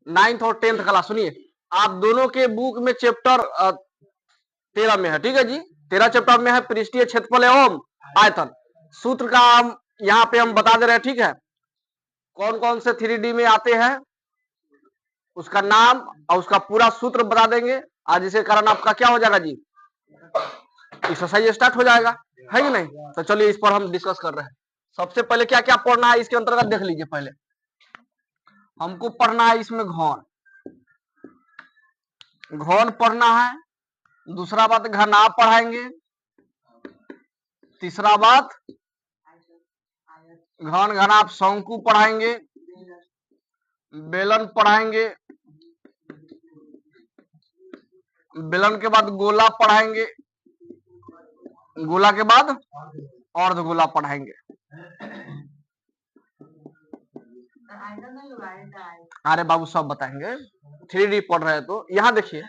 9th और 10th class. सुनिए, आप दोनों के बुक में चैप्टर 13 में है, ठीक है जी। 13 चैप्टर में है पृष्ठीय क्षेत्रफल एवं आयतन। सूत्र का हम यहाँ पे हम बता दे रहे हैं, ठीक है। कौन कौन से 3D में आते हैं, उसका नाम और उसका पूरा सूत्र बता देंगे। आज इसके कारण आपका क्या हो जाएगा जी, एक्सरसाइज स्टार्ट हो जाएगा, है कि नहीं। तो चलिए इस पर हम डिस्कस कर रहे हैं। सबसे पहले क्या क्या पढ़ना है इसके अंतर्गत देख लीजिए। पहले हमको पढ़ना है इसमें घन, घन पढ़ना है। दूसरा बात घनाभ पढ़ाएंगे। तीसरा बात घन घनाभ शंकु पढ़ाएंगे, बेलन पढ़ाएंगे, बेलन के बाद गोला पढ़ाएंगे, गोला के बाद अर्धगोला पढ़ाएंगे। अरे बाबू सब बताएंगे, 3D पढ़ रहे हैं तो। यहाँ देखिए,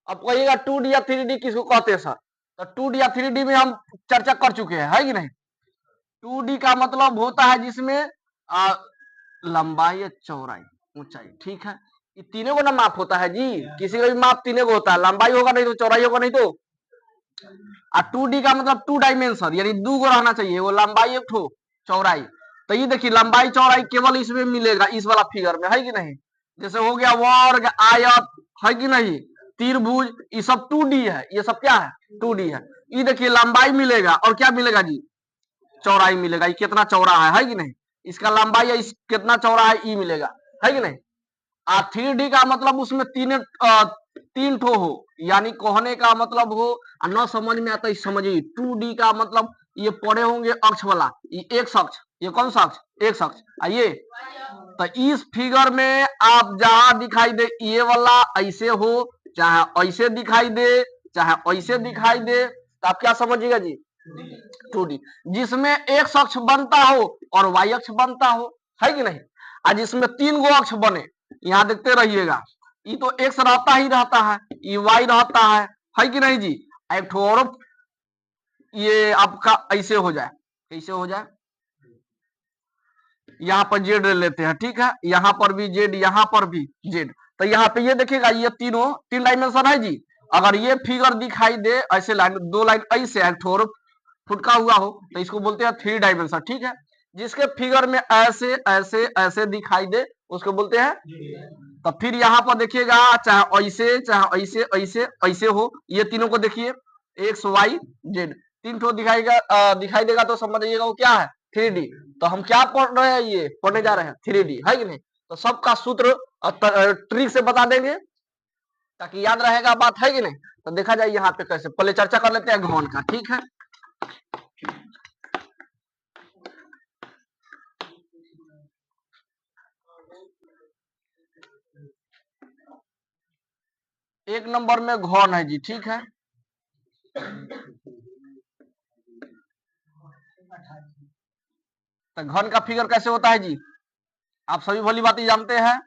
अब कहिएगा 2D या 3D किसको कहते हैं सर, तो 2D या 3D में हम चर्चा कर चुके हैं, है कि नहीं। 2D का मतलब होता है जिसमें लंबाई, चौड़ाई, ऊंचाई, ठीक है। ये तीनों को ना माप होता है जी, किसी का भी माप तीनों को होता है, लंबाई होगा नहीं तो चौड़ाई होगा नहीं तो। 2D का मतलब 2 डायमेंशन, यानी 2 को रहना चाहिए, वो लंबाई एक ठो चौड़ाई। तो ये देखिए लंबाई चौड़ाई केवल इसमें मिलेगा, इस वाला फिगर में, है कि नहीं। जैसे हो गया वर्ग, आयत, है कि नहीं, त्रिभुज, ये सब 2D है। ये सब क्या है, 2D है। ये देखिए लंबाई मिलेगा और क्या मिलेगा जी, चौड़ाई मिलेगा। ये कितना चौड़ा है कि नहीं, इसका लंबाई है, इस कितना चौड़ा है, ई मिलेगा, है कि नहीं। 3D का मतलब उसमें तीन ठो हो, यानी कहने का मतलब हो, न समझ में आता है समझिए। 2D का मतलब ये पड़े होंगे अक्ष वाला, ये एक अक्ष, ये कौन सा अक्ष, एक अक्ष। आइए, तो इस फिगर में आप जहां दिखाई दे ये वाला ऐसे हो, चाहे ऐसे दिखाई दे, चाहे ऐसे दिखाई दे, तो आप क्या समझिएगा जी, 2D। जिसमें एक अक्ष बनता हो और वाई अक्ष बनता हो, है कि नहीं। आज इसमें 3 गो अक्ष बने, यहाँ देखते रहिएगा। ये तो एक्स रहता ही रहता है, ये वाई रहता है कि नहीं जी। एक ठो और ये आपका ऐसे हो जाए, कैसे हो जाए, यहाँ पर जेड ले लेते हैं, ठीक है। यहाँ पर भी जेड, यहाँ पर भी जेड। तो यहाँ पे ये देखिएगा, ये तीनों 3 डायमेंशन है जी। अगर ये फिगर दिखाई दे ऐसे लाइन, 2 लाइन ऐसे एक ठो फुटका हुआ हो, तो इसको बोलते हैं 3 डायमेंशन, ठीक है। जिसके फिगर में ऐसे ऐसे ऐसे दिखाई दे उसको बोलते हैं। तो फिर यहाँ पर देखिएगा, चाहे ऐसे चाहे ऐसे ऐसे ऐसे हो, ये तीनों को देखिए, एक्स वाई जेड, 3 ठो दिखाई देगा तो समझ जाइएगा वो क्या है, 3D। तो हम क्या पढ़ रहे हैं, ये पढ़ने जा रहे हैं 3D, है कि नहीं। तो सबका सूत्र ट्रिक से बता देंगे ताकि याद रहेगा बात, है कि नहीं। तो देखा जाए यहाँ पे कैसे, पहले चर्चा कर लेते हैं घन का, ठीक है। एक नंबर में घन है जी, ठीक है। तो घन का फिगर कैसे होता है जी, आप सभी भली बातें जानते हैं।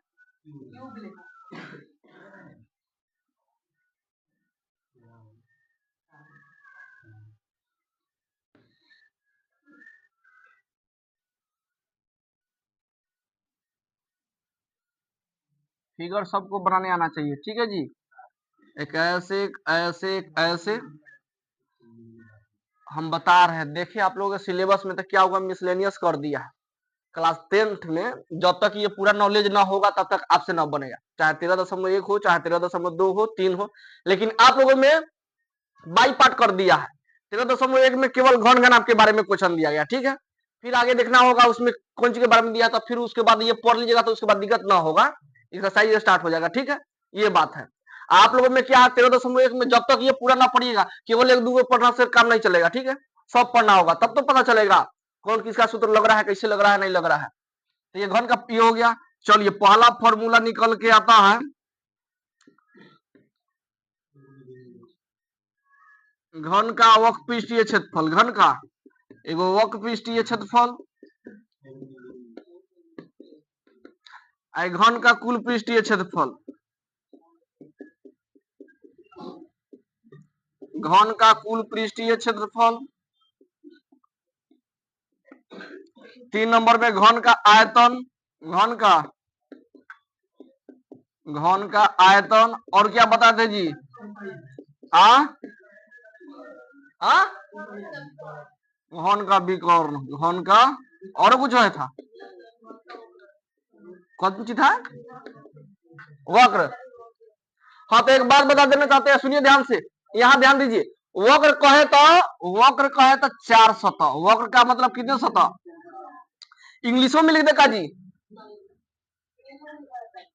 फिगर सबको बनाने आना चाहिए, ठीक है जी। एक ऐसे एक ऐसे एक ऐसे हम बता रहे हैं। देखिए आप लोगों के सिलेबस में तो क्या होगा, मिसलेनियस कर दिया है। क्लास 10th में जब तक ये पूरा नॉलेज ना होगा तब तक आपसे ना बनेगा, चाहे 13.1 हो, चाहे 13.2 हो, 3 हो। लेकिन आप लोगों में बाई पार्ट कर दिया है। 13.1 में केवल घन घन आपके बारे में क्वेश्चन दिया गया, ठीक है। फिर आगे देखना होगा उसमें कौन चीज के बारे में दिया था, फिर उसके बाद ये पढ़ लीजिएगा तो उसके बाद दिक्कत ना होगा, एक्सरसाइज स्टार्ट हो जाएगा, ठीक है। ये बात है। आप लोगों में क्या है, 13.1 में जब तक ये पूरा ना पढ़िएगा, केवल 1-2 पढ़ना से काम नहीं चलेगा, ठीक है। सब पढ़ना होगा, तब तो पता चलेगा कौन किसका सूत्र लग रहा है, कैसे लग रहा है, नहीं लग रहा है। तो ये घन का ये हो गया। चलिए पहला फॉर्मूला निकल के आता है, घन का वक्र पृष्ठीय क्षेत्रफल, घन का एगो वक्र पृष्ठीय क्षेत्रफल, घन का कुल पृष्ठीय क्षेत्रफल, घन का कुल पृष्ठीय क्षेत्रफल। 3 नंबर में घन का आयतन, घन का घन का आयतन और क्या बताते जी? आ घन का विकर्ण, घन का और कुछ है था, कौन पूछी था? वक्र। हाँ तो एक बात बता देना चाहते हैं, सुनिए ध्यान से, यहाँ ध्यान दीजिए। वक्र कहे तो 4 सतह। वक्र का मतलब कितने सतह? इंग्लिशों में लिख दे का जी।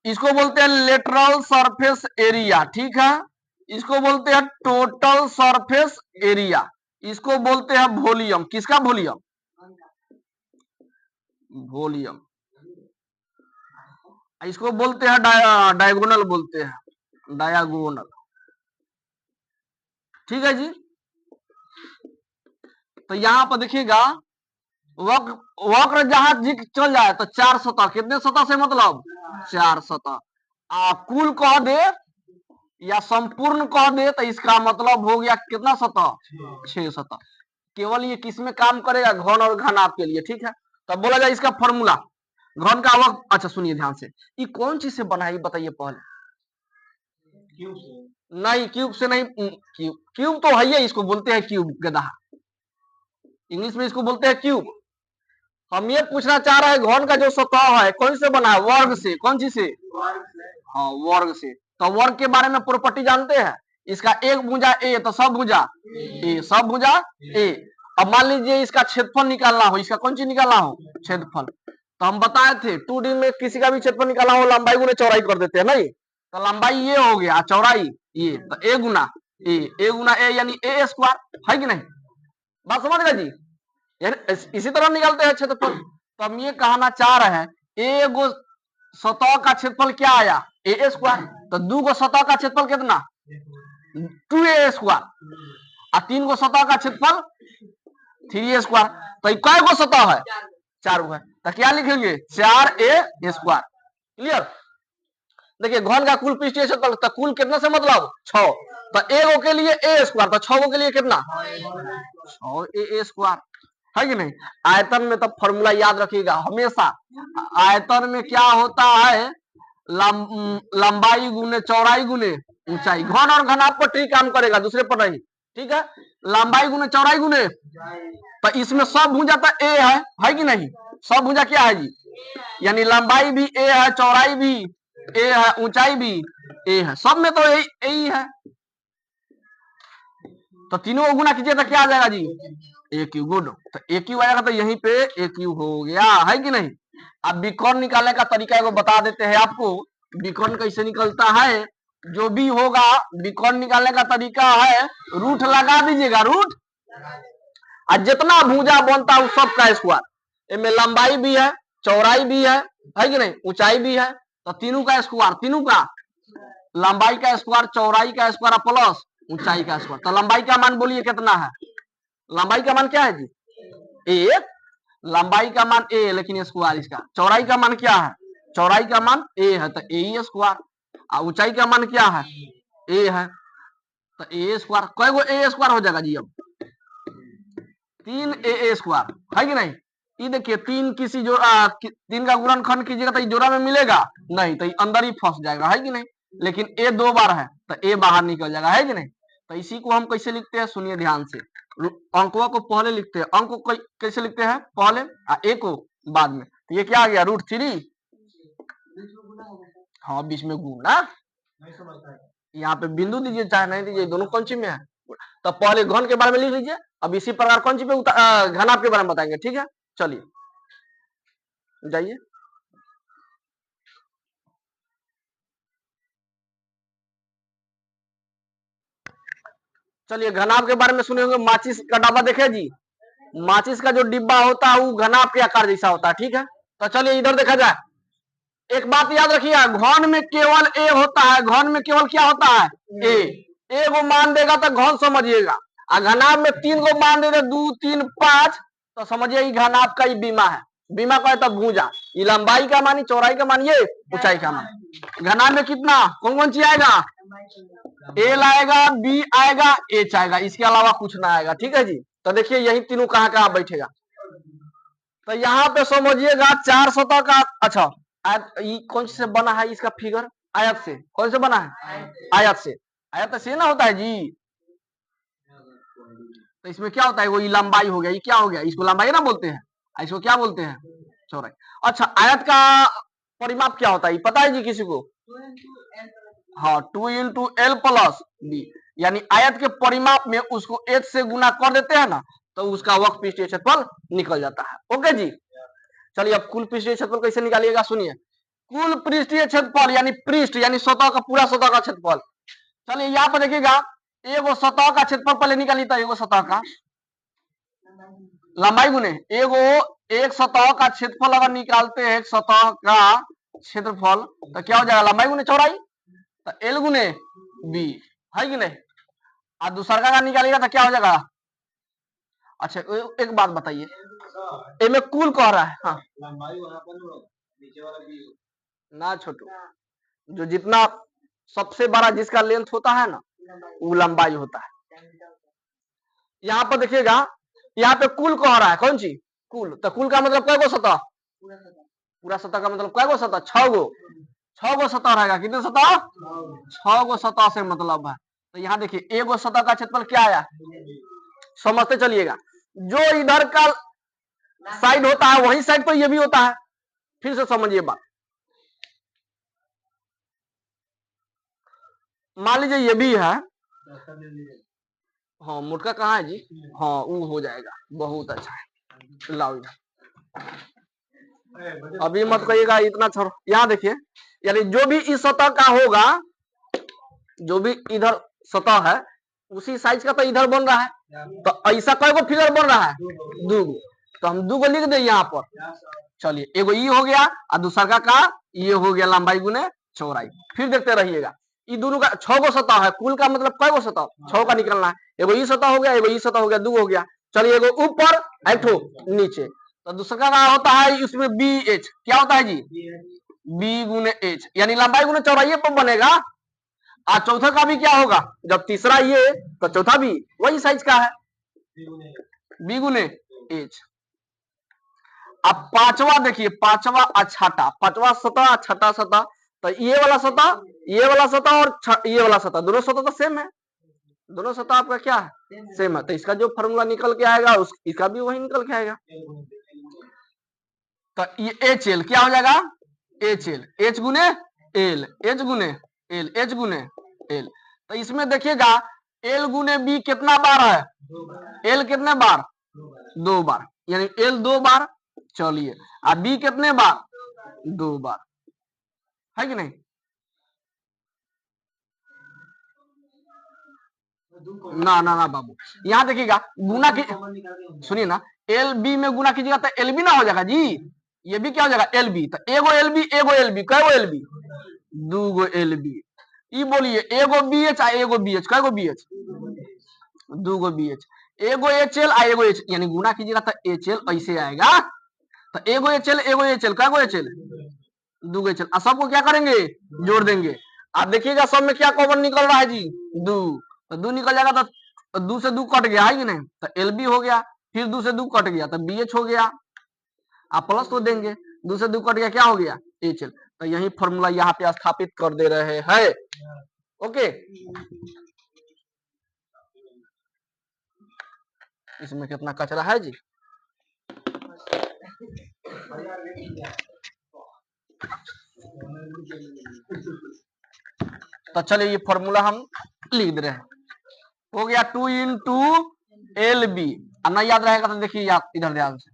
इसको बोलते हैं लेटरल सरफेस एरिया, ठीक है। इसको बोलते हैं टोटल सरफेस एरिया। इसको बोलते हैं वॉल्यूम। किसका वॉल्यूम? वॉल्यूम। इसको बोलते हैं डायगोनल, बोलते हैं डायगोनल, ठीक है जी। तो यहाँ पर देखिएगा, वक्र जहां जी चल जाए तो 4 सतह। कितने सतह से मतलब? 4 सतह। कुल कह दे या संपूर्ण कह दे तो इसका मतलब हो गया कितना सतह? 6 सतह। केवल ये किस में काम करेगा? घन और घनाभ के लिए, ठीक है। तब बोला जाए इसका फॉर्मूला घन का वक्त। अच्छा सुनिए ध्यान से, ये कौन चीज से बना है बताइए पहले? क्यूब से। नहीं, क्यूब से नहीं। क्यूब तो है, इसको बोलते हैं क्यूब, गधा। इंग्लिश में इसको बोलते हैं क्यूब। हम ये पूछना चाह रहे हैं, घन का जो सतह है कौन से बना है? वर्ग से। कौन सी से? हाँ, वर्ग से। तो वर्ग के बारे में प्रॉपर्टी जानते हैं? इसका एक भुजा ए तो सब भुजा ए, सब भुजा ए। अब मान लीजिए इसका क्षेत्रफल निकालना हो, इसका कौन चीज निकालना हो? क्षेत्रफल। तो हम बताए थे 2D में किसी का भी क्षेत्रफल निकालना हो, लंबाई गुने चौड़ाई कर देते हैं, नहीं? तो लंबाई ये हो गया, चौड़ाई ये, तो ए गुना ए यानी ए स्क्वायर, है कि नहीं? बात समझ गए जी? इसी तरह निकालते हैं क्षेत्रफल। तो हम ये कहना चाह रहे हैं, एगो सतह का क्षेत्रफल क्या आया? ए स्क्वायर। तो 2 गो सतह का क्षेत्रफल कितना? 2a square. और 3 गो सतह का क्षेत्रफल 3a स्क्वायर। तो कै गो सतह है? 4 गो है। तो क्या लिखेंगे? 4a square. क्लियर? देखिए घन का कुल पृष्ठीय क्षेत्रफल, तो कुल कितना से मतलब? 6। तो एगो के लिए ए स्क्वायर, तो 6 गो के लिए कितना? 6a स्क्वायर, है कि नहीं? आयतन में तो फॉर्मूला याद रखिएगा हमेशा। आयतन में क्या होता है? लंबाई गुने चौड़ाई गुने ऊंचाई। घन और घनाभ पर ट्री काम करेगा, दूसरे पर नहीं, ठीक है। लंबाई गुने चौड़ाई गुने, तो इसमें सब भुजा तो ए है कि नहीं? सब भुजा क्या है जी? यानी लंबाई भी ए है, चौड़ाई भी ए है, ऊंचाई भी ए है, सब में तो यही है। तो तीनों गुना कीजिए तो क्या आ जाएगा जी? ए क्यू। गुड। तो ए क्यू आएगा, तो यहीं पे ए क्यू हो गया, है कि नहीं? अब विकर्ण निकालने का तरीका को बता देते हैं आपको। विकर्ण कैसे निकलता है? जो भी होगा विकर्ण निकालने का तरीका है, रूट लगा दीजिएगा, रूट। और जितना भुजा बनता है उस सब का स्क्वायर। इनमें लंबाई भी है, चौड़ाई भी है कि नहीं? ऊंचाई भी है। तो तीनों का स्क्वायर, तीनों का, लंबाई का स्क्वायर, चौड़ाई का स्क्वायर प्लस ऊंचाई का स्क्वायर। तो लंबाई का मान बोलिए कितना है? लंबाई का मान क्या है जी? ए। लंबाई का मान ए, लेकिन स्क्वायर इसका। चौड़ाई का मान क्या है? चौड़ाई का मान ए है, तो ए स्क्वायर। और ऊंचाई का मान क्या है? ए है, तो ए स्क्वायर। कै गो ए स्क्वायर हो जाएगा जी? अब 3a स्क्वायर, है कि नहीं? ये देखिए 3 किसी जोड़ा, 3 का गुणनखंड कीजिएगा तो जोड़ा में मिलेगा नहीं, तो अंदर ही फंस जाएगा, है कि नहीं? लेकिन ए 2 बार है तो ए बाहर निकल जाएगा, है कि नहीं? तो इसी को हम कैसे लिखते हैं? सुनिए ध्यान से। अंकों को पहले लिखते हैं। अंक को कैसे लिखते हैं? पहले, ए को बाद में। तो ये क्या आ गया? √3। हाँ, बीच में गुना। यहाँ पे बिंदु दीजिए चाहे नहीं दीजिए, दोनों कौन सी में है? तो पहले घन के बारे में लिख लीजिए। अब इसी प्रकार कौन सी पे घनाभ के बारे में बताएंगे, ठीक है? चलिए जाइए। चलिए घनाभ के बारे में सुने होंगे। माचिस का डब्बा देखे जी? माचिस का जो डिब्बा होता है वो घनाभ के आकार जैसा होता है, ठीक है। तो चलिए इधर देखा जाए। एक बात याद रखिए, घन में केवल ए होता है। घन में केवल क्या होता है? ए को मान देगा तो घन समझिएगा। और घनाभ में 3 को मान दे 2 3 5, तो समझिए घनाभ का ही बीमा है। बीमा का है तब भुजा। ये लंबाई का मान, चौड़ाई का मान, ये ऊंचाई का मान। घनाभ में कितना कौन कौन सी आएगा? एल आएगा, बी आएगा, एच आएगा, इसके अलावा कुछ ना आएगा, ठीक है जी। तो देखिए यही तीनों कहाँ कहाँ बैठेगा। तो यहाँ पे समझिएगा 4 सतह का। अच्छा, ये कौन से बना है इसका फिगर? आयत से। कौन से बना है? आयत से। आयत से ना होता है जी। तो इसमें क्या होता है? वो लंबाई हो गया, ये क्या हो गया? इसको लंबाई ना बोलते हैं, इसको क्या बोलते हैं? चौड़ाई। अच्छा, आयत का परिमाप क्या होता है, पता है जी किसी को? हाँ, 2 × L+B, यानी आयत के परिमाप में उसको h से गुना कर देते हैं ना, तो उसका वक्र पृष्ठीय क्षेत्रफल निकल जाता है। ओके जी। चलिए अब कुल पृष्ठीय क्षेत्रफल कैसे निकालिएगा, सुनिए। कुल पृष्ठीय क्षेत्रफल यानी पृष्ठ यानी सतह का, पूरा सतह का क्षेत्रफल। चलिए यहाँ पर देखिएगा, एगो सतह का क्षेत्रफल पहले निकालिए, तो एगो सतह का लंबाई गुने एगो, एक सतह का क्षेत्रफल अगर निकालते हैं, सतह का क्षेत्रफल, तो क्या हो जाएगा? लंबाई गुने चौड़ाई, तो L गुने B, है कि नहीं? और दूसरा का निकालिएगा तो क्या हो जाएगा? अच्छा एक बात बताइए, इनमें कुल कह रहा है, हाँ लंबाई वहां पर नीचे वाला B ना छोटू, जो जितना सबसे बड़ा जिसका लेंथ होता है ना, वो लंबाई होता है। यहाँ पर देखिएगा, यहाँ पे कुल कह रहा है, कौन सी कुल? तो कुल का मतलब कै गो सतह? पूरा सतह का मतलब कै गो सतह? 6 गो। 6 गो सतह रहेगा। कितने सतह? 6 गो सतह से मतलब है। तो यहाँ देखिए, एगो सतह का क्षेत्रफल क्या आया, समझते चलिएगा। जो इधर का साइड होता है वही साइड तो ये भी होता है। फिर से समझिए बात, मान लीजिए ये भी है, हाँ मुटका कहाँ है जी? हाँ वो हो जाएगा, बहुत अच्छा है। लाओ अभी मत कहिएगा इतना छोड़ो। यहाँ देखिए, यानी जो भी इस सतह का होगा, जो भी इधर सतह है उसी साइज का तो इधर बन रहा है। तो ऐसा कई गो फिगर बन रहा है? 2 गो। तो हम 2 गो लिख दे यहाँ पर। चलिए, एगो ये हो गया और दूसरा का ये हो गया, लंबाई गुने चौड़ाई। फिर देखते रहिएगा, ये दोनों का 6 गो सतह है। कुल का मतलब कई गो सतह? 6 का निकलना है। एगो ये सतह हो गया, एगो ये सतह हो गया, 2 गो हो गया। चलिए, एगो ऊपर एक ठो नीचे, तो दूसरा का होता है इसमें BH। क्या होता है जी? B गुने H, यानी लंबाई गुने चौड़ाई पर बनेगा। और चौथा का भी क्या होगा? जब तीसरा ये तो चौथा भी वही साइज का है, B गुने H। अब पांचवा देखिए, पांचवा अछाटा, पांचवा सतह छठा सतह, तो ये वाला सतह, ये वाला सतह और ये वाला सतह, दोनों सतह तो सेम है। दोनों सतह आपका क्या है? सेम है। तो इसका जो फॉर्मूला निकल के आएगा इसका भी वही निकल के आएगा। तो ये HL क्या हो जाएगा? HL, H गुने L, H गुने L, H गुने L। तो इसमें देखिएगा, L गुने B कितना बार है? L कितने बार? 2 बार, यानी L 2 बार। चलिए, और B कितने बार? 2 बार, है कि नहीं? ना ना ना बाबू, यहाँ देखिएगा गुना की, सुनिए ना, LB में गुना कीजिएगा तो LB ना हो जाएगा जी। ये भी क्या हो जाएगा? LB। तो एगो LB, एगो LB, कै गो LB? 2 गो LB। ये बोलिए, एगो BH आ एगो BH, कै गो BH? 2 गो BH। एगो HL आ एगो H, यानी गुना कीजिएगा तो HL ऐसे आएगा। तो एगो HL, एगो HL, कै गो HL? 2 गो HL। सबको क्या करेंगे? जोड़ देंगे। आप देखिएगा सब में क्या कॉमन निकल रहा है जी? 2। तो 2 निकल जाएगा, तो 2 से 2 कट गया, है कि नहीं? तो LB हो गया। फिर 2 से 2 कट गया तो BH हो गया। आप प्लस तो देंगे, 2 से 2 कट गया, क्या हो गया? HL। तो यही फॉर्मूला यहाँ पे स्थापित कर दे रहे हैं। ओके, इसमें कितना कचरा है जी? तो चलिए ये फॉर्मूला हम लिख दे रहे हैं। हो गया 2 × LB। नहीं याद रहेगा तो देखिए, याद इधर ध्यान से,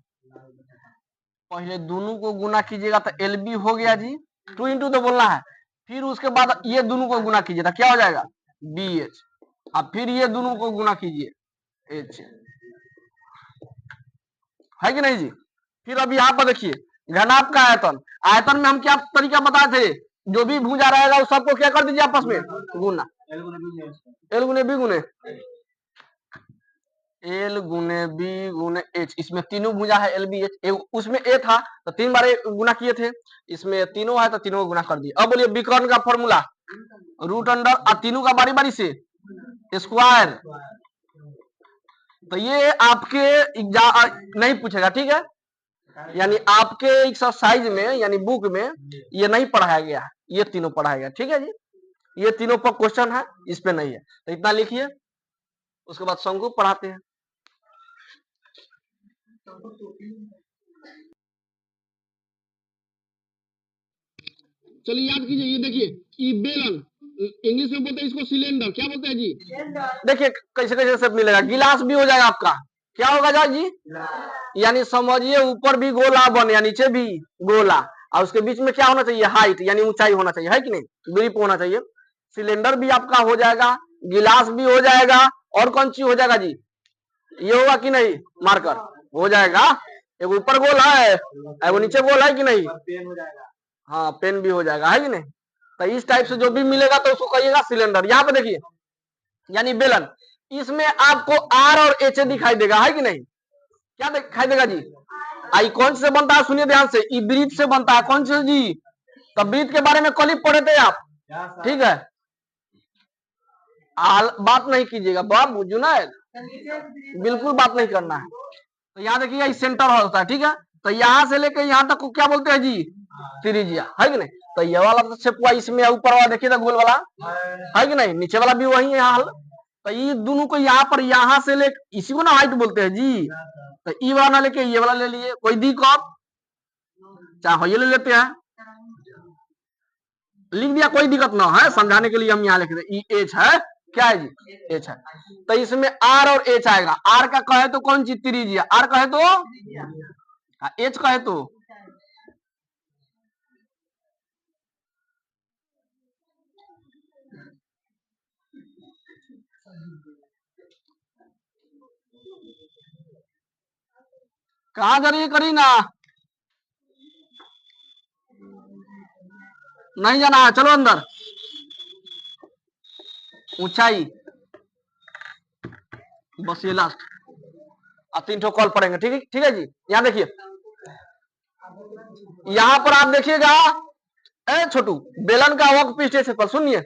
पहले दोनों को गुना कीजिएगा तो LB हो गया जी, 2 × तो बोलना है। फिर उसके बाद ये दोनों को गुना कीजिए तो क्या हो जाएगा? BH। अब फिर ये दोनों को गुना कीजिए, H, है कि नहीं जी? फिर अब यहाँ पर देखिए, घनाभ का आयतन, आयतन में हम क्या तरीका बताए थे? जो भी भुजा रहेगा उस सबको क्या कर दीजिए आपस में गुना, L गुने B गुने L गुने B गुने H। इसमें तीनों भुजा है LBH, उसमें A था तो 3 बार गुना किए थे, इसमें तीनों है तो तीनों गुना कर दिए। अब बोलिए विकर्ण का फॉर्मूला, √अंडर तीनों का बारी बारी से स्क्वायर। तो ये आपके नहीं पूछेगा, ठीक है? यानी आपके एक्सरसाइज में यानी बुक में ये नहीं पढ़ाया गया है, ये तीनों पढ़ाएगा, ठीक है जी। ये तीनों पर क्वेश्चन है, इस पे नहीं है, तो इतना लिखिए। उसके बाद शंकु पढ़ाते हैं। चलिए याद कीजिए, ये देखिए, ये बेलन, इंग्लिश में बोलते हैं इसको सिलेंडर, क्या बोलते हैं जी? देखिए कैसे कैसे सब मिलेगा, गिलास भी हो जाएगा आपका, क्या होगा जा जी, यानी समझिए ऊपर भी गोला बन या नीचे भी गोला, और उसके बीच में क्या होना चाहिए, हाइट यानी ऊंचाई होना चाहिए, है कि नहीं, ग्रिप होना चाहिए। सिलेंडर भी आपका हो जाएगा, गिलास भी हो जाएगा, और कौन चीज हो जाएगा जी, ये होगा कि नहीं, मार्कर हो जाएगा। एक ऊपर गोल है, वो नीचे गोल है कि नहीं, पेन हो जाएगा, हाँ पेन भी हो जाएगा, है कि नहीं। तो इस टाइप से जो भी मिलेगा तो उसको कहिएगा सिलेंडर। यहाँ पे देखिए यानी बेलन, इसमें आपको आर और एच दिखाई देगा, है कि नहीं, क्या दिखाई देगा जी, आई कौन से बनता है, सुनिए ध्यान से, ई ब्रीथ से बनता है, कौन से जी, तब ब्रीथ के बारे में कल ही पढ़े थे आप, ठीक है। बात नहीं कीजिएगा बाबू जुनैद, बिल्कुल बात नहीं करना है। तो यहाँ देखिए ये सेंटर होता है, ठीक है। तो यहाँ से लेके यहाँ तक को क्या बोलते हैं जी, त्रिज्या, है कि नहीं। तो ये वाला तो छेपुआ इसमें, ऊपर वाला देखिए गोल वाला, है कि नहीं, नीचे वाला भी वही है यहाँ। तो ये दोनों को यहाँ पर, यहाँ से ले, इसी को ना हाइट बोलते हैं जी। तो ये वाला ना लेके ये वाला ले लिए, कोई दिक्कत, चाहे ये ले लेते हैं, लिख दिया, कोई दिक्कत ना है, समझाने के लिए हम यहाँ लिख रहे हैं। एच है, क्या है जी, एच है। तो इसमें आर और एच आएगा, आर का कहे तो कौन सी त्रिज्या, आर कहे तो, एच कहे तो, कहा जा रही है करीना, नहीं जाना है, चलो अंदर। ऊंचाई, बस ये लास्ट, अब 3 कॉल पढ़ेंगे, ठीक है, ठीक है जी। यहाँ देखिए, यहाँ पर आप देखिएगा, ए छोटू, बेलन का वर्क पीस पर सुनिए,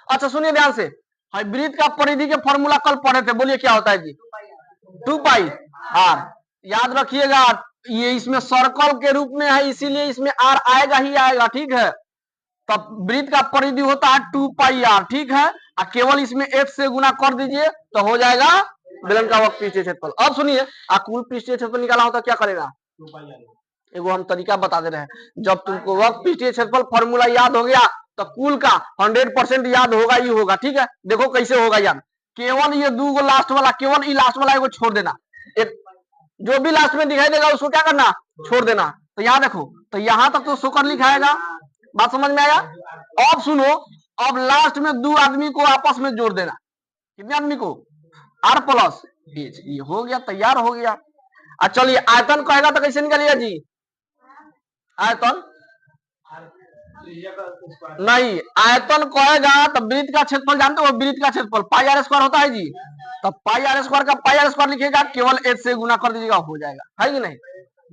अच्छा सुनिए ध्यान से, हाइब्रिड का परिधि के फॉर्मूला कल पढ़े थे, बोलिए क्या होता है जी, 2 पाई आर, याद रखिएगा। ये इसमें सर्कल के रूप में है, इसीलिए इसमें आर आएगा ही आएगा, ठीक है। तब वृत्त का परिधि होता है 2 पाई आर, ठीक है। और केवल इसमें एफ से गुना कर दीजिए तो हो जाएगा बेलन का वक्र पृष्ठीय क्षेत्रफल। अब सुनिए, कुल पृष्ठीय क्षेत्रफल निकाला होता क्या करेगा, एगो हम तरीका बता दे रहे हैं, जब तुमको वक्र पृष्ठीय क्षेत्रफल फॉर्मूला याद हो गया तो कुल का 100% याद होगा ही होगा, ठीक है। देखो कैसे होगा याद, केवल ये 2 गो लास्ट वाला, केवल ये लास्ट वाला एगो छोड़ देना, एक जो भी लास्ट में दिखाई देगा उसको क्या करना, छोड़ देना। तो यहाँ देखो, तो यहाँ तक तो शुक्र लिखाएगा, बात समझ में आया। अब सुनो, अब लास्ट में 2 आदमी को आपस में जोड़ देना, कितने आदमी को, आर प्लस एच, ये हो गया, तैयार हो गया। अच्छा चलिए आयतन कहेगा तो कैसे निकालिएगा जी, आयतन नहीं, आयतन कहेगा तो वृत्त का क्षेत्रफल जानते हो, वृत्त का क्षेत्रफल पाई आर स्क्वायर होता है जी। तो पाई आर स्क्वायर का पाई आर स्क्वायर लिखिएगा, केवल एच से गुना कर दीजिएगा, हो जाएगा, है कि नहीं,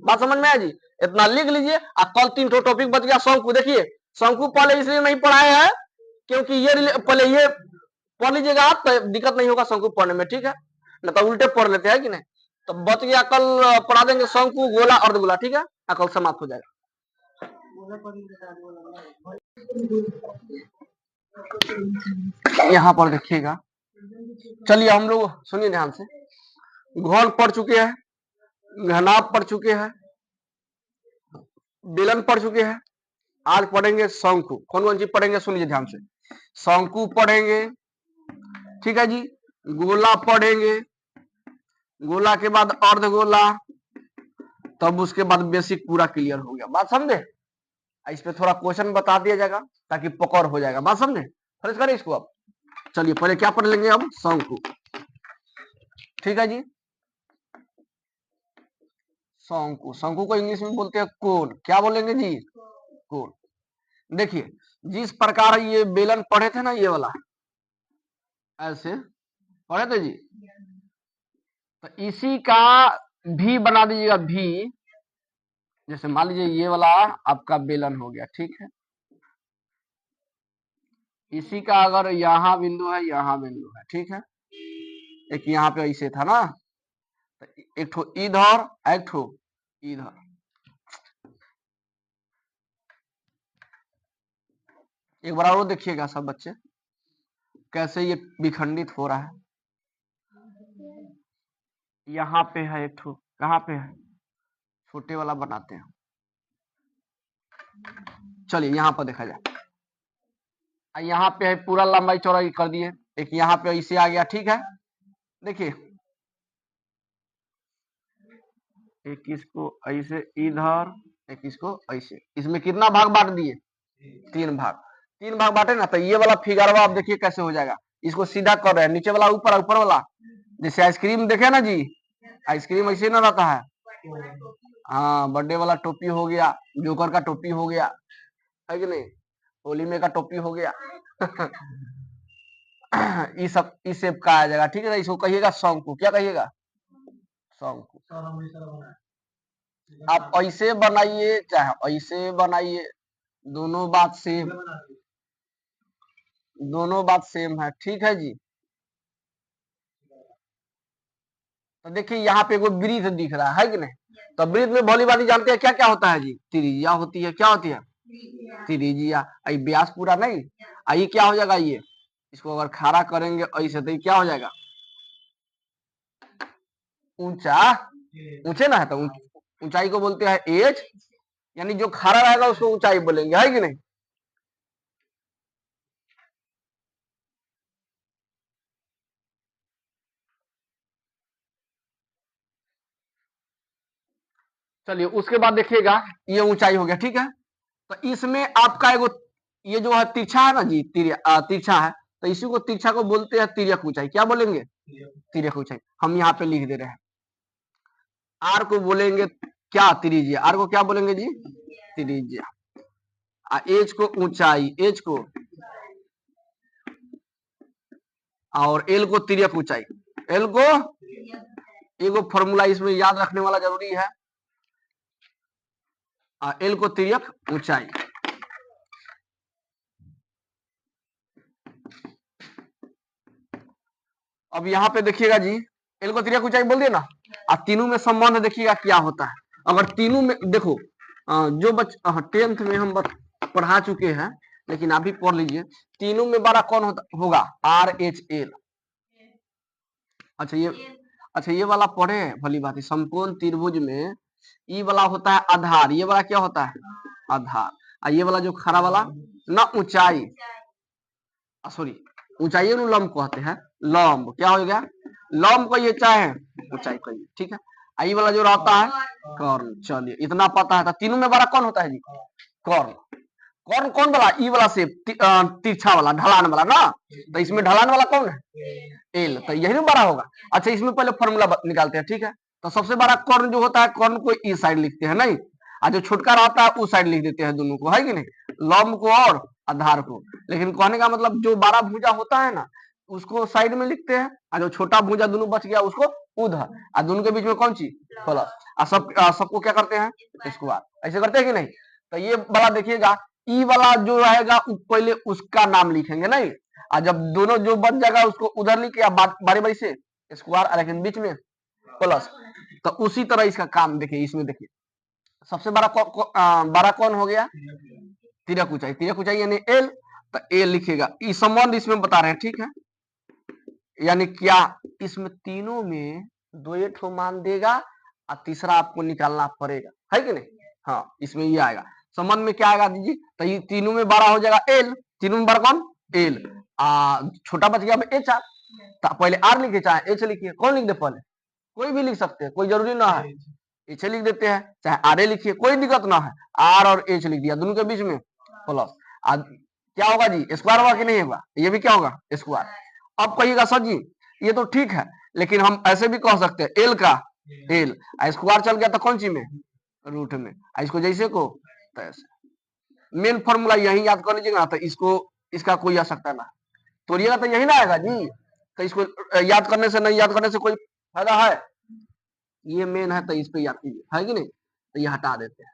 बात समझ में आया जी। इतना लिख लीजिए। अब कल 3 टॉपिक बच गया, शंकु देखिए, शंकु पहले इसलिए नहीं पढ़ाए हैं क्योंकि ये पहले ये पढ़ लीजिएगा आप, तो दिक्कत नहीं होगा शंकु पढ़ने में, ठीक है, न तो उल्टे पढ़ लेते हैं कि नहीं। तो बच गया, कल पढ़ा देंगे शंकु, गोला, अर्धगोला, ठीक है, कल समाप्त हो जाएगा। यहाँ पर देखिएगा, चलिए हम लोग सुनिए ध्यान से, घोल पढ़ चुके हैं, घनाभ पढ़ चुके हैं, बेलन पढ़ चुके हैं, आज पढ़ेंगे शंकु। कौन कौन चीज पढ़ेंगे सुनिए ध्यान से, शंकु पढ़ेंगे, ठीक है जी, गोला पढ़ेंगे, गोला के बाद अर्धगोला, तब उसके बाद बेसिक पूरा क्लियर हो गया, बात समझे। इस पे थोड़ा क्वेश्चन बता दिया जाएगा ताकि पकड़ हो जाएगा, बात समझे, फर्ज करें इसको। अब चलिए पहले क्या पढ़ लेंगे, अब शंकु, ठीक है जी। शंकु, शंकु को इंग्लिश में बोलते हैं कोन, क्या बोलेंगे जी, कोन। देखिए जिस प्रकार ये बेलन पढ़े थे ना, ये वाला ऐसे पढ़े थे जी, तो इसी का भी बना दीजिएगा, भी, जैसे मान लीजिए ये वाला आपका बेलन हो गया, ठीक है। इसी का अगर यहाँ बिंदु है, यहाँ बिंदु है, ठीक है, एक यहाँ पे ऐसे था ना, तो एक ठो इधर, एक ठो इधर, एक बार और देखिएगा सब बच्चे कैसे ये विखंडित हो रहा है। यहाँ पे है एक ठो, कहाँ पे है, छोटे वाला बनाते हैं। चलिए यहाँ पर देखा जाए, यहाँ पे है पूरा लंबाई चौड़ाई कर दिए, एक यहाँ पे इसे आ गया, ठीक है। देखिए एक इसको ऐसे इधर, एक इसको ऐसे, इसमें कितना भाग बांट दिए, 3 भाग। 3 भाग बांटे ना, तो ये वाला फिगर आप देखिए कैसे हो जाएगा। इसको सीधा कर रहे हैं, नीचे वाला ऊपर, ऊपर वाला जैसे आइसक्रीम देखे ना जी, आइसक्रीम ऐसे ना रहता है। हाँ, बर्थडे वाला टोपी हो गया, जोकर का टोपी हो गया, है कि नहीं, होली में का टोपी हो गया। ये सब इस शेप का आ जाएगा, ठीक है ना। इसको कहिएगा शंकु, क्या कहिएगा, शंकु। आप ऐसे बनाइए चाहे ऐसे बनाइए, दोनों बात सेम, दोनों बात सेम है, ठीक है जी। तो देखिए यहाँ पे कोई वृत्त दिख रहा है कि नहीं, तो वृत्त में भली भांति जानते हैं क्या क्या होता है जी, त्रिज्या होती है, क्या होती है, त्रिज्या। व्यास पूरा नहीं, ये क्या हो जाएगा, ये इसको अगर खड़ा करेंगे ऐसे तो ये क्या हो जाएगा, ऊंचा, ऊंचे ना है तो ऊंचाई को बोलते हैं एज, यानी जो खड़ा रहेगा उसको ऊंचाई बोलेंगे, है कि नहीं। चलिए उसके बाद देखिएगा ये ऊंचाई हो गया, ठीक है। तो इसमें आपका एगो ये जो है तिरछा है ना जी, तिरछा है, तो इसी को तिरछा को बोलते हैं तिर्यक ऊंचाई, क्या बोलेंगे, तिर्यक ऊंचाई। हम यहाँ पे लिख दे रहे हैं, आर को बोलेंगे क्या, त्रिज्या, आर को क्या बोलेंगे जी, त्रिज्या। एज को ऊंचाई, एज को, और एल को तिर्यक ऊंचाई, एल को, एगो फॉर्मूला इसमें याद रखने वाला जरूरी है, एल को तिर्यक ऊंचाई। अब यहाँ पे देखिएगा जी, एल को तिर्यक ऊंचाई बोल दिए ना, अब तीनों में संबंध देखिएगा क्या होता है। अगर तीनों में देखो, जो 10th में हम पढ़ा चुके हैं, लेकिन अभी पढ़ लीजिए, तीनों में बड़ा कौन होगा, आर एच एल। अच्छा ये वाला पढ़े भली बात है, समकोण त्रिभुज में ई वाला होता है आधार, ये वाला क्या होता है, आधार। और ये वाला जो खड़ा वाला ना ऊंचाई, सॉरी ऊंचाई लंब कहते हैं, लंब क्या हो गया, लंब कहिए चाहे ऊंचाई कहिए, ठीक है। आई वाला जो रहता है कर्ण। चलिए इतना पता है, तो तीनों में बड़ा कौन होता है जी, कर्ण। कौन कौन वाला, ई वाला से तिरछा वाला, ढलान वाला ना, तो इसमें ढलान वाला कौन है, एल, तो यही ना बड़ा होगा। अच्छा इसमें पहले फॉर्मूला निकालते हैं, ठीक है। तो सबसे बड़ा कर्ण जो होता है, कर्ण को इस साइड लिखते हैं नहीं, और जो छुटका रहता है उस साइड लिख देते हैं दोनों को, है कि नहीं, लंब को और आधार को। लेकिन कहने का मतलब जो 12 भुजा होता है ना उसको साइड में लिखते हैं, और जो छोटा भुजा दोनों बच गया उसको उधर, और दोनों के बीच में कौन सी प्लस, और सबको क्या करते हैं स्क्वायर, ऐसे करते हैं कि नहीं। तो ये वाला देखिएगा, ई वाला जो रहेगा पहले उसका नाम लिखेंगे नहीं, और जब दोनों जो बच जाएगा उसको उधर लिखे बारी बारी से स्क्वायर, लेकिन बीच में प्लस। तो उसी तरह इसका काम देखिए, इसमें देखिए सबसे बड़ा कौन हो गया, तिर्यक ऊंचाई, तिर्यक ऊंचाई यानी एल, तो एल लिखेगा, इस संबंध इसमें बता रहे हैं, ठीक है। यानी क्या, इसमें तीनों में दो एक ठो मान देगा और तीसरा आपको निकालना पड़ेगा, है कि नहीं। हाँ इसमें ये आएगा, संबंध में क्या आएगा दीजिए, तो ये तीनों में बड़ा हो जाएगा एल, तीनों में बड़ा कौन, एल, छोटा बच गया एच आर, तो पहले आर लिखे चाहे एच लिखिए, कौन लिख दे पहले, कोई भी लिख सकते हैं, कोई जरूरी ना है, एच लिख देते हैं चाहे आर ए लिखिए, कोई दिक्कत ना है, आर और एच लिख दिया, दोनों के बीच में प्लस। क्या होगा जी, स्क्वायर होगा कि नहीं होगा, ये भी क्या होगा स्क्वायर। अब कहिएगा सर जी ये तो ठीक है, लेकिन हम ऐसे भी कह सकते हैं एल का एल, स्क्वायर चल गया तो कौन सी में, रूट में, इसको जैसे को तैसे। मेन फॉर्मूला यही याद कर लीजिएगा, तो इसको इसका कोई आवश्यकता ना, तोड़िएगा तो यही ना आएगा जी, तो इसको याद करने से नहीं याद करने से कोई फायदा है, ये मेन है तो इस पे याद कीजिए, है कि नहीं, तो ये हटा देते हैं।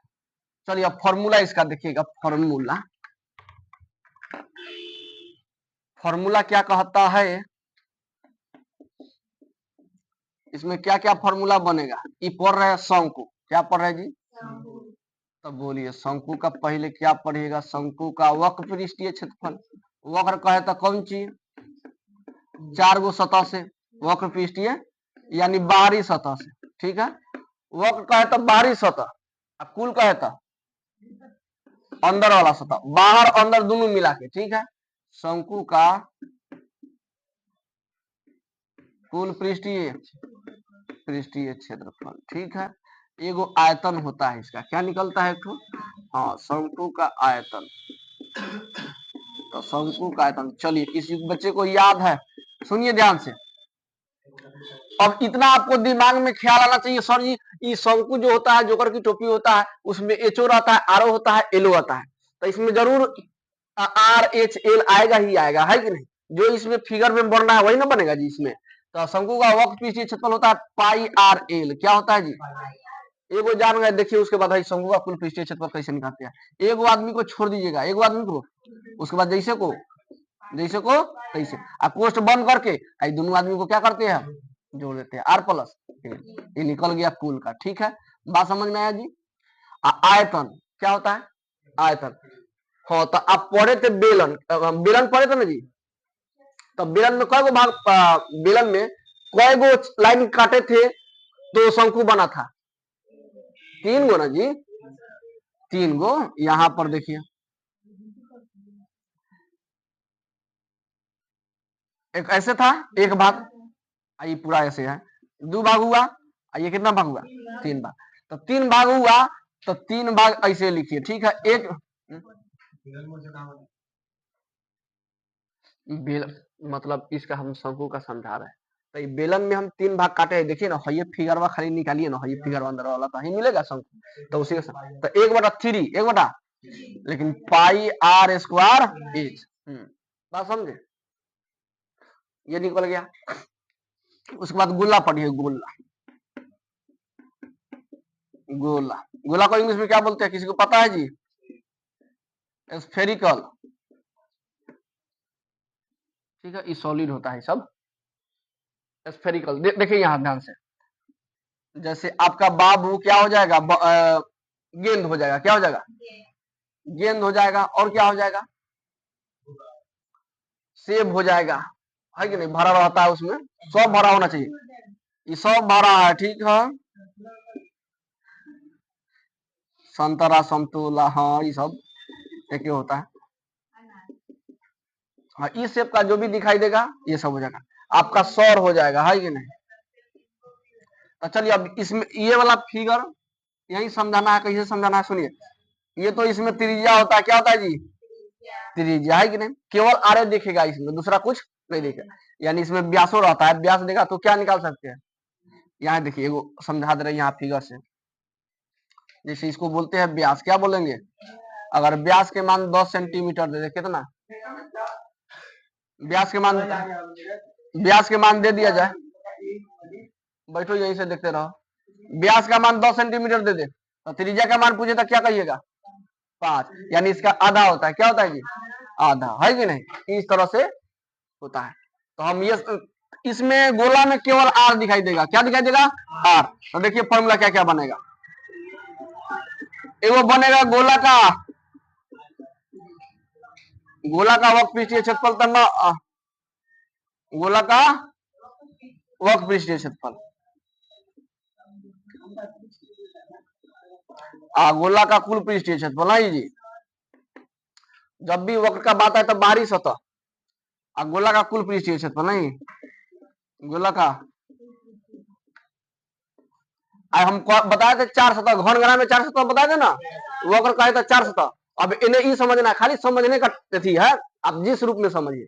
चलिए अब फॉर्मूला इसका देखिएगा, फॉर्मूला, फॉर्मूला क्या कहता है, इसमें क्या क्या फॉर्मूला बनेगा, ये पढ़ रहे हैं शंकु, क्या पढ़ रहे हैं जी, तो बोलिए शंकु का पहले क्या पढ़िएगा, शंकु का वक्र पृष्ठीय क्षेत्रफल। वक्र कहे तो कौन चीज, 4 गो सतह से वक्र पृष्ठीय यानी बाहरी सतह से, ठीक है। वक्र कहे तो बाहरी सतह, कुल कहे तो अंदर वाला सतह, बाहर अंदर दोनों मिला के, ठीक है। शंकु का कुल पृष्ठीय क्षेत्रफल, ठीक है। एगो आयतन होता है इसका, क्या निकलता है एक ठो, हाँ शंकु का आयतन। तो शंकु का आयतन, चलिए किसी बच्चे को याद है, सुनिए ध्यान से। अब इतना आपको दिमाग में ख्याल आना चाहिए, सर जी ये शंकु जो होता है, जोकर की टोपी होता है, उसमें एचओ रहता है, आरओ होता है, एलओ आता है, तो इसमें जरूर आर एच एल आएगा ही आएगा, है कि नहीं। जो इसमें फिगर में बनना है वही ना बनेगा जी इसमें। तो शंकु का वक्र पृष्ठीय क्षेत्रफल होता है पाई आर एल, क्या होता है जी, एगो जान गए। देखिए उसके बाद शंकु का कुल पृष्ठीय क्षेत्रफल कैसे निकालते हैं। एगो आदमी को छोड़ दीजिएगा, एगो आदमी को, उसके बाद जैसे को तैसे कोष्ट बंद करके दोनों आदमी को क्या करते हैं, जोड़ देते हैं, आर प्लस ये निकल गया कुल का, ठीक है। बात समझ में आया जी। आयतन क्या होता है, आयतन। हाँ तो आप पढ़े थे बेलन, बेलन पढ़े थे ना जी। तो बेलन में कई गो भाग, बेलन में कई गो लाइन काटे थे तो शंकु बना था, 3 गो ना जी, 3 गो। यहां पर देखिए एक ऐसे था, एक भाग, ये पूरा ऐसे है, 2 भाग हुआ, ये कितना भाग हुआ, 3 भाग। तो 3 भाग हुआ, तो 3 भाग ऐसे लिखिए, ठीक है। एक बेल मतलब इसका हम शंकु का समझा रहे हैं। तो ये बेलन में हम 3 भाग काटे हैं, देखिए ना, ये फिगर खाली निकालिए ना, ये फिगर अंदर वाला तो ही मिलेगा शंकु, तो उसी का तो 1/3, 1 लेकिन पाई आर स्क्वायर एच, बात समझे, ये निकल गया। उसके बाद गोला पढ़िए, गोला, गोला, गोला को इंग्लिश में क्या बोलते हैं, किसी को पता है जी, स्फेरिकल, ठीक है। ये सॉलिड होता है सब, स्फेरिकल। देखिए यहां ध्यान से, जैसे आपका बाबू क्या हो जाएगा, गेंद हो जाएगा, क्या हो जाएगा, गेंद हो जाएगा, और क्या हो जाएगा, सेब हो जाएगा, है कि नहीं, भरा रहता है उसमें, सब भरा होना चाहिए, ये सब भरा है, ठीक है। संतरा, संतोला, हाँ ये सब एक होता है। हाँ इस शेप का जो भी दिखाई देगा ये सब हो जाएगा, आपका सौर हो जाएगा, है कि नहीं। तो चलिए अब इसमें ये वाला फिगर यही समझाना है, कैसे समझाना है सुनिए। ये तो इसमें त्रिज्या होता है, क्या होता है जी, त्रिज्या, है कि नहीं। केवल आरे दिखेगा इसमें, दूसरा कुछ नहीं दिखेगा, यानी इसमें व्यासो रहता है, व्यास देगा तो क्या निकाल सकते हैं। यहाँ देखिए एगो समझा दे रहे हैं यहाँ फिगर से, जैसे इसको बोलते हैं व्यास, क्या बोलेंगे, अगर व्यास के मान 10 सेंटीमीटर दे दे, कितना व्यास के मान दे दिया जाए, बैठो यहीं से देखते रहो, व्यास का मान 10 सेंटीमीटर दे दे, तो त्रिज्या का मान पूछे तो क्या कहिएगा, 5, यानी इसका आधा होता है, क्या होता है जी, आधा, है कि नहीं। इस तरह से होता है। तो हम ये इसमें गोला में केवल आर दिखाई देगा, क्या दिखाई देगा, आर। तो देखिए फॉर्मूला क्या क्या बनेगा, एगो बनेगा गोला का वक्र पृष्ठीय क्षेत्रफल, तन्ना गोला का वक्र पृष्ठीय क्षेत्रफल, गोला का कुल पृष्ठीय क्षेत्रफल, नहीं जी। जब भी वक्र का बात है तो बाहरी सतह, गोला का कुल पृष्ठीय क्षेत्रफल, नहीं गोला का, हम बताए थे 4 सतह, घन ग्राम में 4 सतह बताए थे ना, वक्र कहे तो 4 सतह। अब इन्हें ये समझना, खाली समझने का तिथि है, आप जिस रूप में समझिए,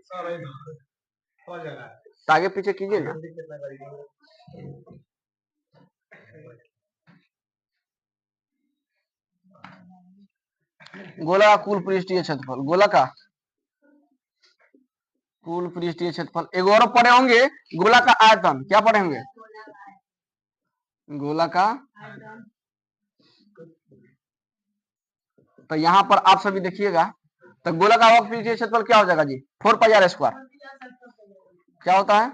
आगे पीछे कीजिए ना। गोला का कुल पृष्ठीय क्षेत्रफल, गोला का कुल पृष्ठीय क्षेत्रफल। एक और पढ़े होंगे गोला का आयतन, क्या पढ़े होंगे, गोला का। तो यहाँ पर आप सभी देखिएगा, तो गोला का वक्र पृष्ठीय क्षेत्रफल क्या हो जाएगा जी, 4 पाई आर स्क्वायर, क्या होता है,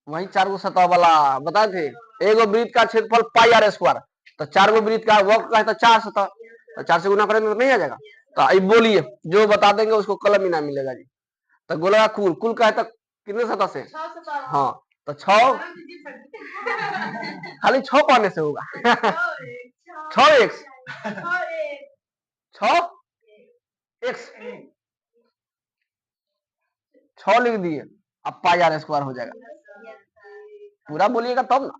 वही 4 गो सतह वाला बताए थे। एगो वृत्त का क्षेत्रफल पाई आर स्क्वायर, तो 4 गो वृत्त का वक्र का है तो 4 सतह, तो 4 से गुना करेंगे तो नहीं आ जाएगा। तो अब बोलिए जो बता देंगे उसको कलम इनाम मिलेगा जी। तो गोला का कुल का है तो कितने सतह से? हाँ तो 6 खाली 6 पाने से होगा 6 x 6 लिख दिए, अब पाई आर स्क्वायर हो जाएगा। पूरा बोलिएगा तब ना।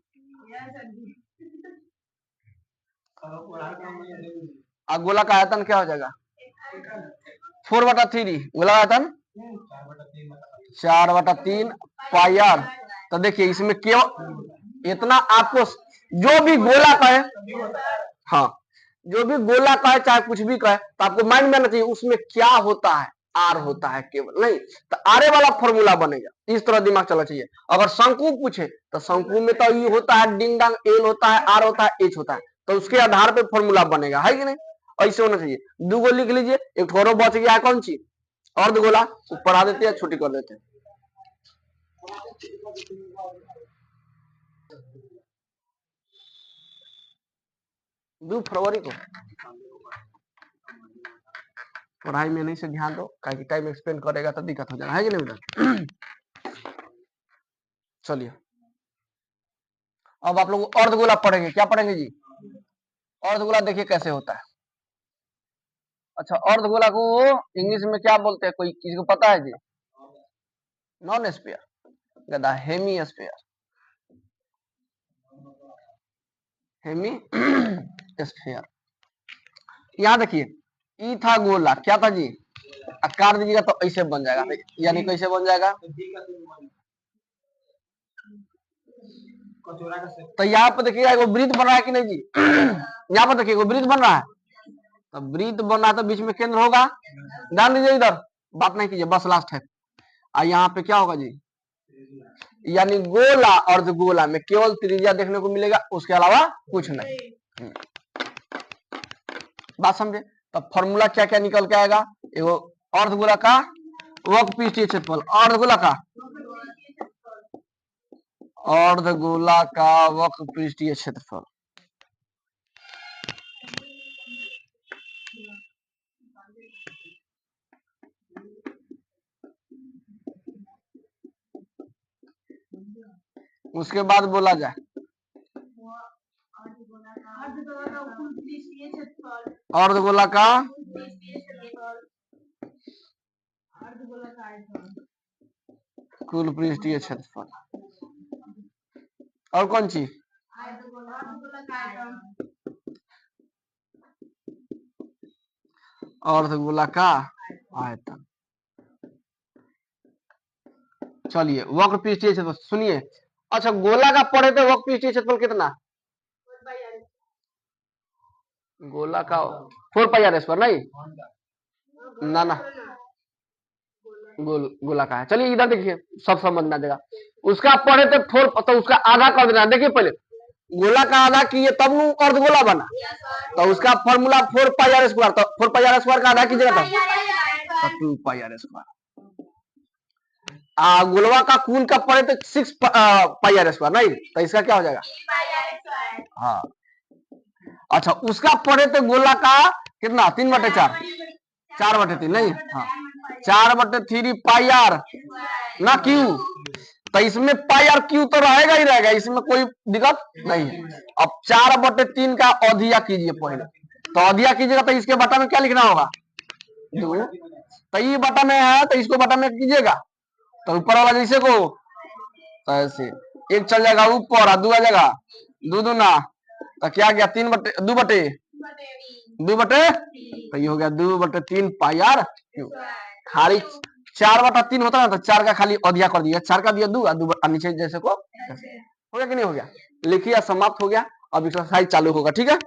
अब गोला का आयतन क्या हो जाएगा? 4/3। गोला का आयतन 4/3 पाई आर। तो देखिए इसमें केवल इतना आपको जो भी गोला का है, हाँ जो भी गोला का है चाहे कुछ भी का है, तो आपको माइंड में आना चाहिए उसमें क्या होता है, आर होता है केवल, नहीं तो आरे वाला फॉर्मूला बनेगा। इस तरह दिमाग चलना चाहिए। अगर शंकु पूछे तो शंकु में तो ये होता है डिंग डांग, एल होता है, आर होता है, एच होता है, तो उसके आधार पे फॉर्मूला बनेगा, है कि नहीं? ऐसे होना चाहिए। 2 गो लिख लीजिए, एक थोड़ा बच गया है, कौन सी? अर्ध गोला। बढ़ा देते हैं, छोटी कर देते हैं। 2 फरवरी को पढ़ाई में नहीं से ध्यान दो, काहे कि टाइम एक्सपेंड करेगा तो दिक्कत हो जाएगा, है कि नहीं बेटा? चलिए अब आप लोग अर्धगोला पढ़ेंगे। क्या पढ़ेंगे जी? अर्धगोला देखिए कैसे होता है। अच्छा अर्धगोला को इंग्लिश में क्या बोलते हैं, कोई किसी को पता है जी? नॉन स्फीयर, गदा हेमी स्फीयर, हेमी स्फीयर। यहाँ देखिए ई था गोला, क्या था जी? आकार दीजिएगा तो ऐसे बन जाएगा, यानी कैसे बन जाएगा? तो यहाँ पर देखिएगा एगो वृत्त बन रहा है कि नहीं जी? यहाँ पर देखिए एगो वृत्त बन रहा है, तो वृत्त बन रहा है तो बीच में केंद्र होगा। ध्यान दीजिए, इधर बात नहीं कीजिए, बस लास्ट है। और यहाँ पे क्या होगा जी? यानी गोला अर्धगोला में केवल त्रिज्या देखने को मिलेगा, उसके अलावा कुछ नहीं। बात समझे? तो फॉर्मूला क्या क्या निकल के आएगा? एगो अर्धगोला का वक्रपृष्ठीय क्षेत्रफल, अर्धगोला का वक्रपृष्ठीय क्षेत्रफल, उसके बाद बोला जाए अर्धगोला का कुल पृष्ठीय क्षेत्रफल, और कौन सी? अर्धगोला का आयतन। चलिए वक्रपृष्ठीय क्षेत्रफल सुनिए। अच्छा गोला का पढ़े थे वक्रपृष्ठीय क्षेत्रफल कितना? गोला का 4 पाई आर स्क्वायर, नहीं ना ना गोला का है। चलिए इधर देखिए सब समझना देगा। उसका पढ़े थे 4, तो उसका आधा कर देना। देखिए पहले गोला का आधा किए तब वो अर्धगोला बना, तो उसका फॉर्मूला 4 पाई आर स्क्वायर, तो 4 पाई आर स्क्वायर का आधा कीजिएगा तो 2 पाई आर स्क्वायर। गोलवा का कुल का पढ़े तो 6 पाई आर स्क्वायर, नहीं तो इसका क्या हो जाएगा? हाँ अच्छा उसका पढ़े तो गोला का कितना? 3/4, 4/3, नहीं हाँ 4/3 पाई आर ना क्यू। तो इसमें पाई आर क्यू तो रहेगा ही रहेगा, इसमें कोई दिक्कत नहीं है। अब 4/3 का अधिया कीजिए पहले, तो अधिया कीजिएगा तो इसके बटा में क्या लिखना होगा? 2। तो ये बटा में है तो इसको बटा में कीजिएगा, तो ऊपर वाला जैसे को तो ऐसे 1 चल जाएगा ऊपर और 2 आ जाएगा, 2 दूना तो क्या गया? 2 बटे तो ये हो गया 2/3 पाई आर क्यू। खाली 4/3 होता है ना, तो 4 का खाली अधिया कर दिया, 4 का दिया 2 और नीचे जैसे को हो गया कि नहीं हो गया? लिखिए समाप्त हो गया। अब एक्सरसाइज चालू होगा, ठीक है।